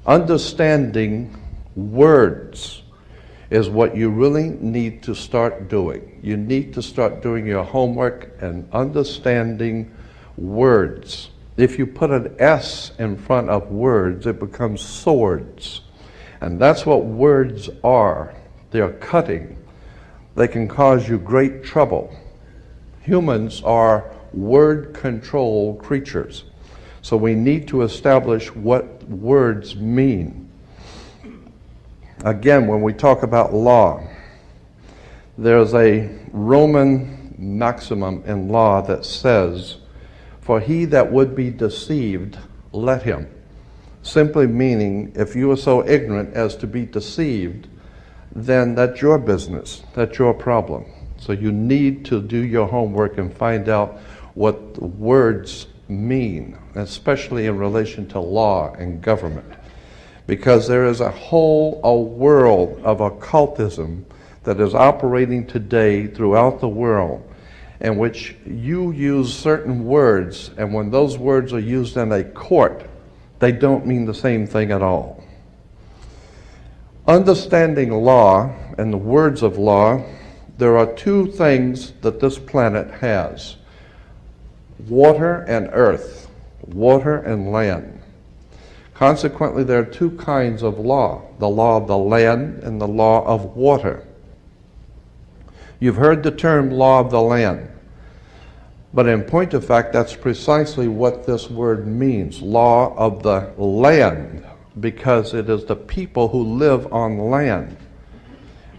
Understanding words is what you really need to start doing. You need to start doing your homework and understanding words. If you put an S in front of words, it becomes swords. And that's what words are. They're cutting. They can cause you great trouble. Humans are word-controlled creatures. So we need to establish what words mean. Again, when we talk about law, there's a Roman maximum in law that says, "For he that would be deceived, let him." Simply meaning, if you are so ignorant as to be deceived, then that's your business, that's your problem. So you need to do your homework and find out what the words mean, especially in relation to law and government. Because there is a world of occultism that is operating today throughout the world, in which you use certain words, and when those words are used in a court, they don't mean the same thing at all. Understanding law and the words of law, there are two things that this planet has: water and earth, water and land. Consequently, there are two kinds of law: the law of the land and the law of water. You've heard the term law of the land, but in point of fact, that's precisely what this word means, law of the land, because it is the people who live on land.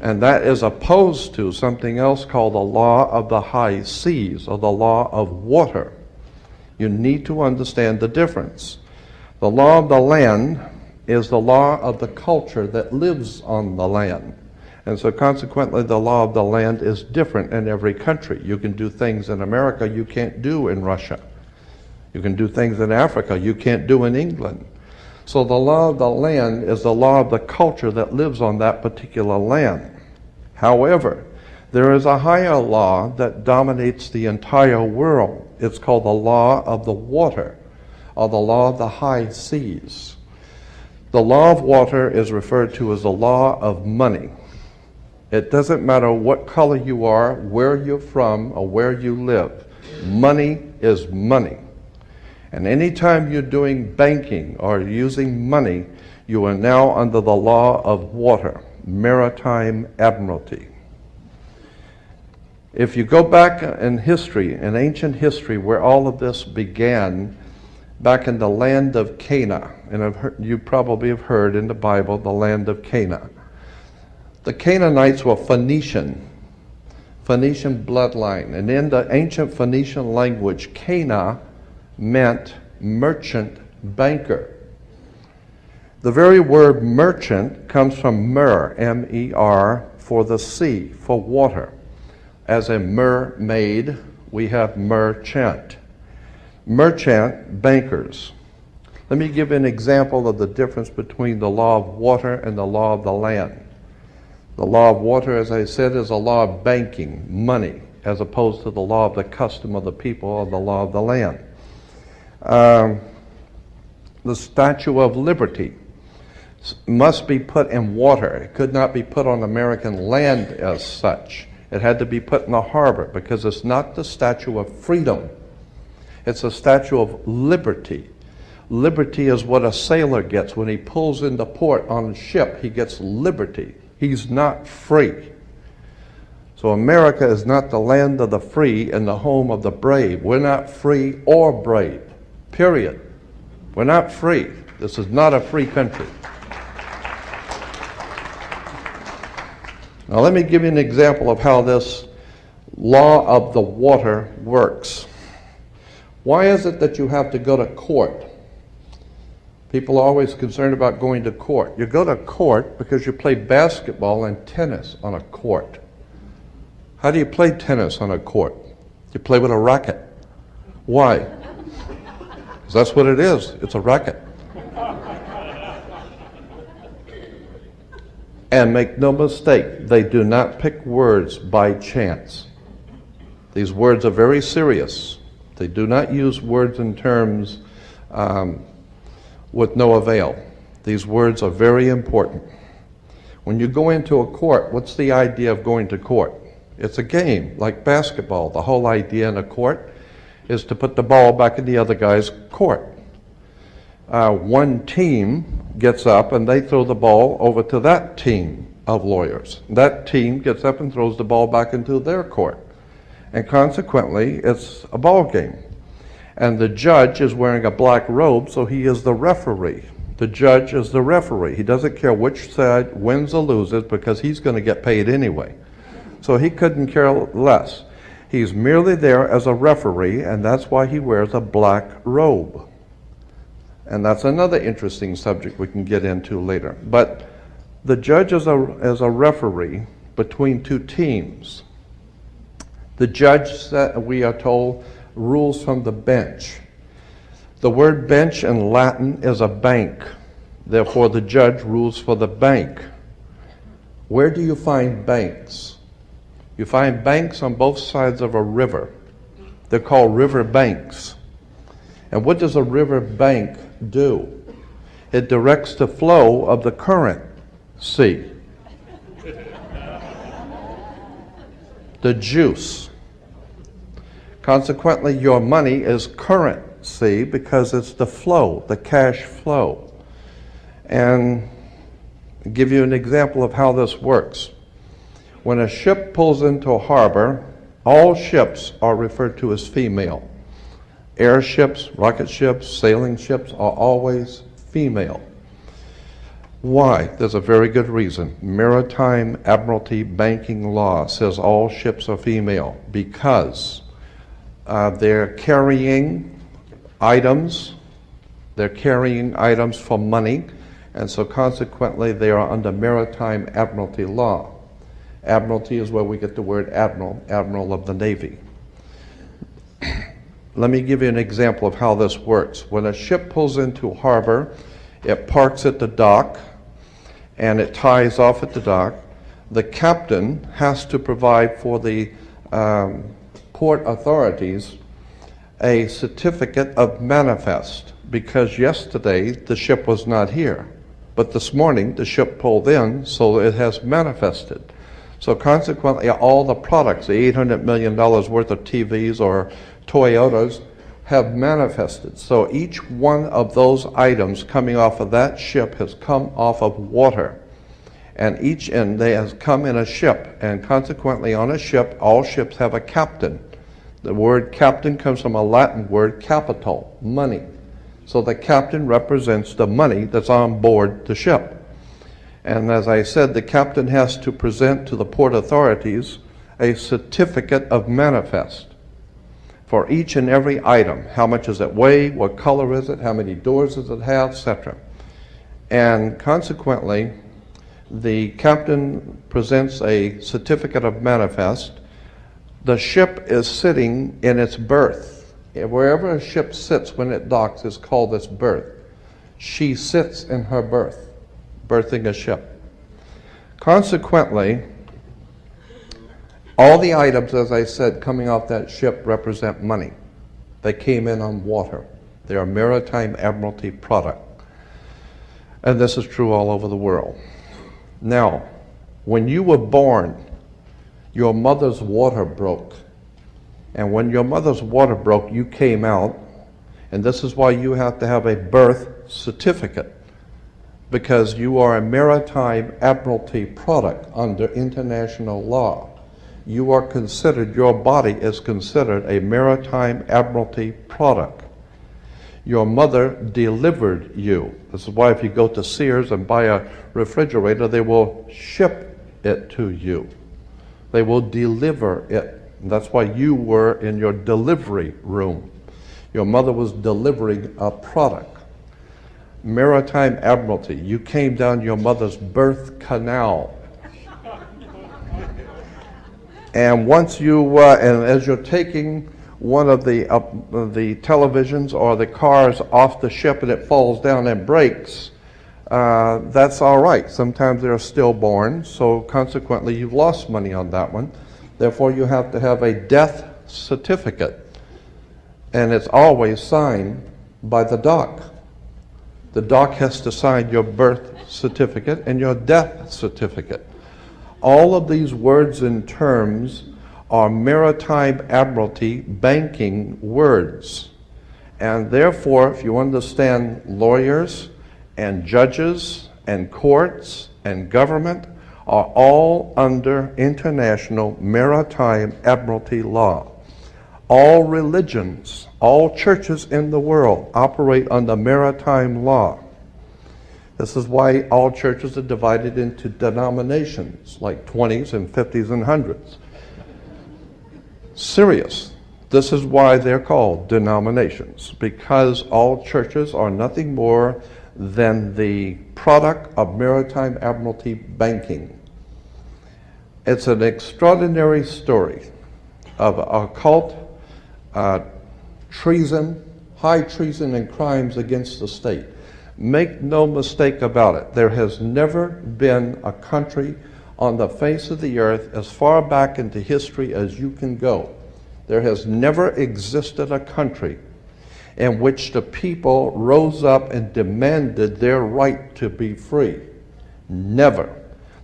And that is opposed to something else called the law of the high seas, or the law of water. You need to understand the difference. The law of the land is the law of the culture that lives on the land. And so consequently, the law of the land is different in every country. You can do things in America you can't do in Russia. You can do things in Africa you can't do in England. So the law of the land is the law of the culture that lives on that particular land. However, there is a higher law that dominates the entire world. It's called the law of the water, or the law of the high seas. The law of water is referred to as the law of money. It doesn't matter what color you are, where you're from, or where you live. Money is money. And anytime you're doing banking or using money, you are now under the law of water, Maritime Admiralty. If you go back in history, in ancient history, where all of this began, back in the land of Canaan, and you probably have heard in the Bible, the land of Canaan. The Canaanites were Phoenician bloodline, and in the ancient Phoenician language, Cana meant merchant banker. The very word merchant comes from mer, M-E-R, for the sea, for water. As a mermaid, we have merchant. Merchant bankers. Let me give an example of the difference between the law of water and the law of the land. The law of water, as I said, is a law of banking, money, as opposed to the law of the custom of the people, or the law of the land. The Statue of Liberty must be put in water. It could not be put on American land as such. It had to be put in the harbor, because it's not the Statue of Freedom. It's a statue of liberty. Liberty is what a sailor gets when he pulls into port on a ship. He gets liberty. He's not free. So America is not the land of the free and the home of the brave. We're not free or brave, period. We're not free. This is not a free country. Now let me give you an example of how this law of the water works. Why is it that you have to go to court? People are always concerned about going to court. You go to court because you play basketball and tennis on a court. How do you play tennis on a court? You play with a racket. Why? Because that's what it is. It's a racket. And make no mistake, they do not pick words by chance. These words are very serious. They do not use words in terms with no avail. These words are very important. When you go into a court, what's the idea of going to court? It's a game, like basketball. The whole idea in a court is to put the ball back in the other guy's court. One team gets up and they throw the ball over to that team of lawyers. That team gets up and throws the ball back into their court. And consequently, it's a ball game. And the judge is wearing a black robe, so he is the referee. The judge is the referee. He doesn't care which side wins or loses because he's going to get paid anyway. So he couldn't care less. He's merely there as a referee, and that's why he wears a black robe. And that's another interesting subject we can get into later. But the judge is a referee between two teams. The judge, we are told, rules from the bench. The word bench in Latin is a bank. Therefore, the judge rules for the bank. Where do you find banks? You find banks on both sides of a river. They're called river banks. And what does a river bank do? It directs the flow of the current sea. The juice. Consequently, your money is currency because it's the flow, the cash flow. And I'll give you an example of how this works. When a ship pulls into a harbor, all ships are referred to as female. Airships, rocket ships, sailing ships are always female. Why? There's a very good reason. Maritime Admiralty banking law says all ships are female because they're carrying items for money, and so consequently they are under Maritime Admiralty law. Admiralty is where we get the word admiral of the Navy. Let me give you an example of how this works. When a ship pulls into harbor, it parks at the dock, and it ties off at the dock. The captain has to provide for the port authorities a certificate of manifest, because yesterday the ship was not here, but this morning the ship pulled in, so it has manifested. So consequently, all the products, the $800 million worth of TVs or Toyotas, have manifested. So each one of those items coming off of that ship has come off of water. And each end they has come in a ship. And consequently, on a ship, all ships have a captain. The word captain comes from a Latin word capital, money. So the captain represents the money that's on board the ship. And as I said, the captain has to present to the port authorities a certificate of manifest for each and every item. How much does it weigh? What color is it? How many doors does it have? Etc. And consequently, the captain presents a certificate of manifest. The ship is sitting in its berth. Wherever a ship sits when it docks is called its berth. She sits in her berth, berthing a ship. Consequently, all the items, as I said, coming off that ship represent money. They came in on water. They are Maritime Admiralty product. And this is true all over the world. Now, when you were born, your mother's water broke. And when your mother's water broke, you came out. And this is why you have to have a birth certificate, because you are a Maritime Admiralty product under international law. You are considered, your body is considered a Maritime Admiralty product. Your mother delivered you. This is why if you go to Sears and buy a refrigerator, they will ship it to you. They will deliver it. And that's why you were in your delivery room. Your mother was delivering a product. Maritime Admiralty, you came down your mother's birth canal. And once you, and as you're taking one of the televisions or the cars off the ship and it falls down and breaks, that's all right. Sometimes they're stillborn, so consequently you've lost money on that one. Therefore you have to have a death certificate, and it's always signed by the dock. The doc has to sign your birth certificate and your death certificate. All of these words and terms are Maritime Admiralty banking words. And therefore, if you understand lawyers and judges and courts and government are all under international maritime admiralty law. All religions, all churches in the world operate under maritime law. This is why all churches are divided into denominations, like 20s and 50s and 100s. Serious. This is why they're called denominations, because all churches are nothing more than the product of maritime admiralty banking. It's an extraordinary story of occult treason, high treason and crimes against the state. Make no mistake about it, there has never been a country on the face of the earth as far back into history as you can go. There has never existed a country in which the people rose up and demanded their right to be free. Never.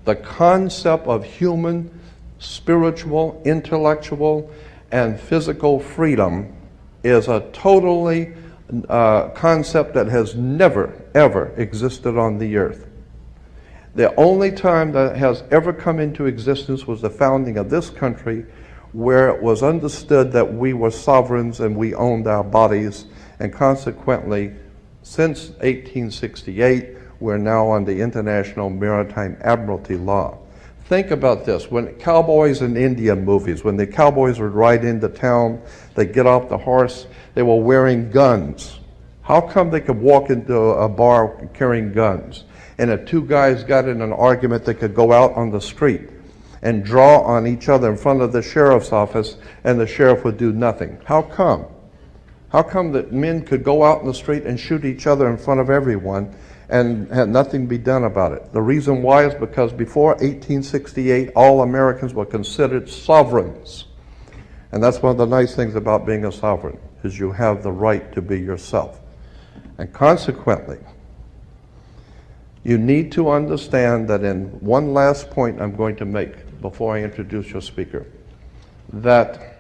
The concept of human, spiritual, intellectual, and physical freedom is a totally concept that has never, ever existed on the earth. The only time that has ever come into existence was the founding of this country, where it was understood that we were sovereigns and we owned our bodies, and consequently, since 1868, we're now on the International Maritime Admiralty Law. Think about this, when cowboys in Indian movies, when the cowboys would ride into town, they'd get off the horse, they were wearing guns. How come they could walk into a bar carrying guns? And if two guys got in an argument, they could go out on the street and draw on each other in front of the sheriff's office, and the sheriff would do nothing. How come? How come that men could go out in the street and shoot each other in front of everyone and had nothing be done about it? The reason why is because before 1868, all Americans were considered sovereigns. And that's one of the nice things about being a sovereign, is you have the right to be yourself. And consequently, you need to understand that in one last point I'm going to make before I introduce your speaker, that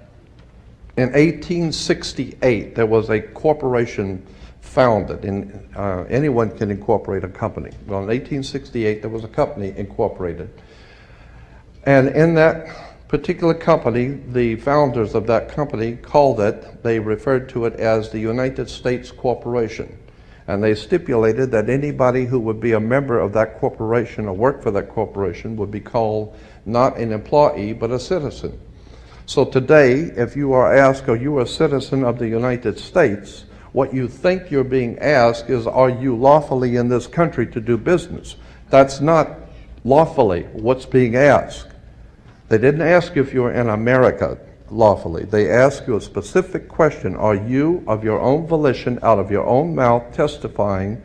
in 1868 there was a corporation founded. Anyone can incorporate a company. Well, in 1868 there was a company incorporated. And in that particular company, the founders of that company they referred to it as the United States Corporation. And they stipulated that anybody who would be a member of that corporation or work for that corporation would be called not an employee, but a citizen. So today, if you are asked, are you a citizen of the United States, what you think you're being asked is, are you lawfully in this country to do business? That's not lawfully what's being asked. They didn't ask if you were in America lawfully. They ask you a specific question. Are you, of your own volition, out of your own mouth, testifying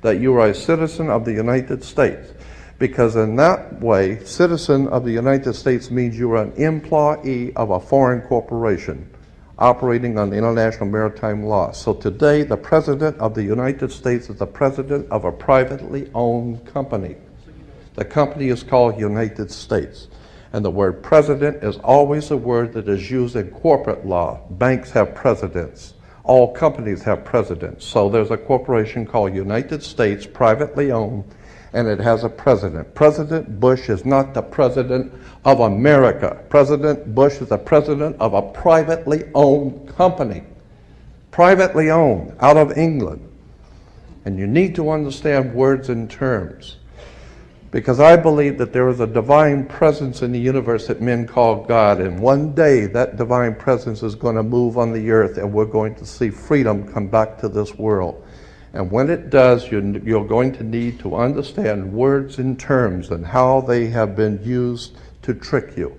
that you are a citizen of the United States? Because in that way, citizen of the United States means you are an employee of a foreign corporation operating on the international maritime law. So today, the President of the United States is the president of a privately owned company. The company is called United States. And the word president is always a word that is used in corporate law. Banks have presidents. All companies have presidents. So there's a corporation called United States, privately owned, and it has a president. President Bush is not the president of America. President Bush is the president of a privately owned company. Privately owned, out of England. And you need to understand words and terms. Because I believe that there is a divine presence in the universe that men call God, and one day that divine presence is going to move on the earth and we're going to see freedom come back to this world. And when it does, you're going to need to understand words and terms and how they have been used to trick you.